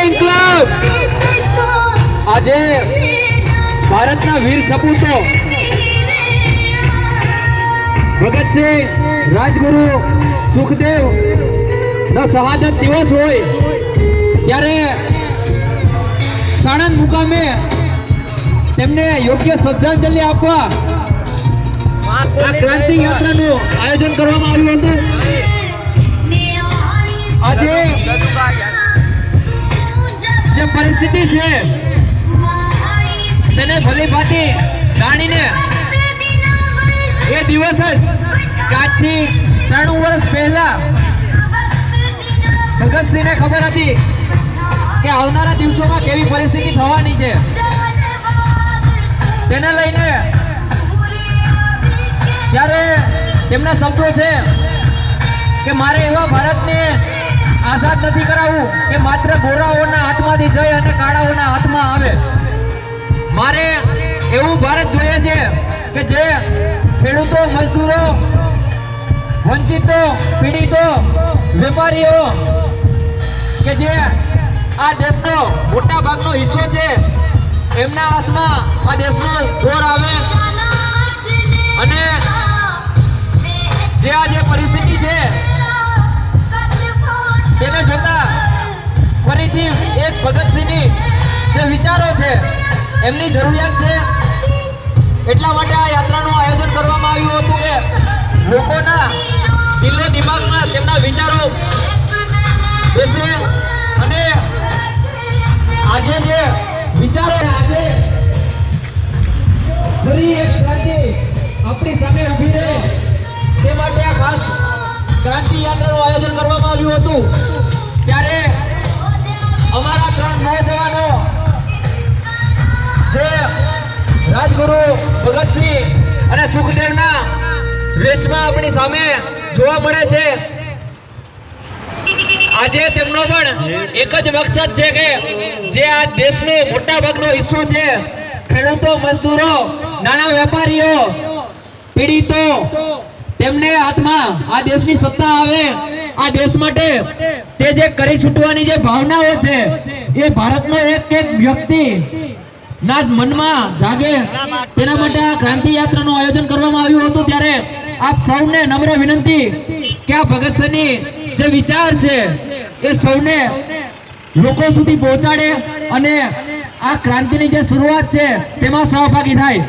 ઇન્કલાબ આજે ભારતના વીર સપૂતો ભગતસિંહ, રાજગુરુ, સુખદેવ નો શહાદત દિવસ હોય ત્યારે સાણંદ મુકામે તેમને યોગ્ય શ્રદ્ધાંજલિ આપવા આ ક્રાંતિ યાત્રાનું આયોજન કરવામાં આવ્યું હતું। આજે જે પરિસ્થિતિ છે તેને ભલી ભાંતિ જાણીને એ દિવસ જ આજથી 3 વર્ષ પહેલા ભગતસિંહને ખબર હતી કે આવનારા દિવસોમાં કેવી પરિસ્થિતિ થવાની છે, તેને લઈને ત્યારે તેમના શબ્દો છે કે મારે એવા ભારતને આઝાદ નથી કરાવવું કે માત્ર ગોરાઓના હાથમાંથી જઈ અને કાળાઓના હાથમાં આવે। મારે એવું ભારત જોઈએ છે કે જે ખેડૂતો, મજદૂરો, વંચિતો, પીડિતો, વેપારીઓ કે જે આ દેશનો મોટા ભાગનો હિસ્સો છે એમના હાથમાં આ દેશનો દોર આવે અને જે આ જે પરિસ્થિતિ છે તેને જોતા ફરીથી એક ભગતસિંહની જે વિચારો છે એમની જરૂરિયાત છે, એટલા માટે આ યાત્રાનું આયોજન કરવામાં આવ્યું હતું કે લોકોના દિલો દિમાગમાં તેમના વિચારો બેસે અને આજે જે વિચારો આજે ફરી એક ક્રાંતિ આપણી સામે ઊભી રહે તે માટે આ ખાસ ક્રાંતિ યાત્રાનું આયોજન કરવામાં આવ્યું હતું। ત્યારે અમારા 3 નોજવાનો જે રાજગુરુ ભગતસિંહ અને સુખદેવના વેશમાં આપણી સામે જોવા મળે છે, આજે તેમનો પણ એક જ મકસદ છે કે જે આ દેશનો મોટા ભાગનો હિસ્સો છે, ખેડૂતો, મજદૂરો, નાના વેપારીઓ, પીડિતો, તેમને હાથમાં આ દેશની સત્તા આવે, આ દેશ માટે તે જે કરી છૂટવાની જે ભાવનાઓ છે એ ભારતનો એક એક વ્યક્તિ ના મનમાં જાગે, તેના માટે આ ક્રાંતિ યાત્રાનું આયોજન કરવામાં આવ્યું હતું। ત્યારે આપ સૌને નમ્ર વિનંતી કે આ ભગતસિંહની જે વિચાર છે એ સૌને લોકો સુધી પહોંચાડે અને આ ક્રાંતિની જે શરૂઆત છે તેમાં સહભાગી થાય।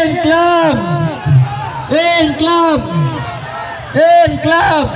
ઇન્કલાબ, ઇન્કલાબ, ઇન્કલાબ।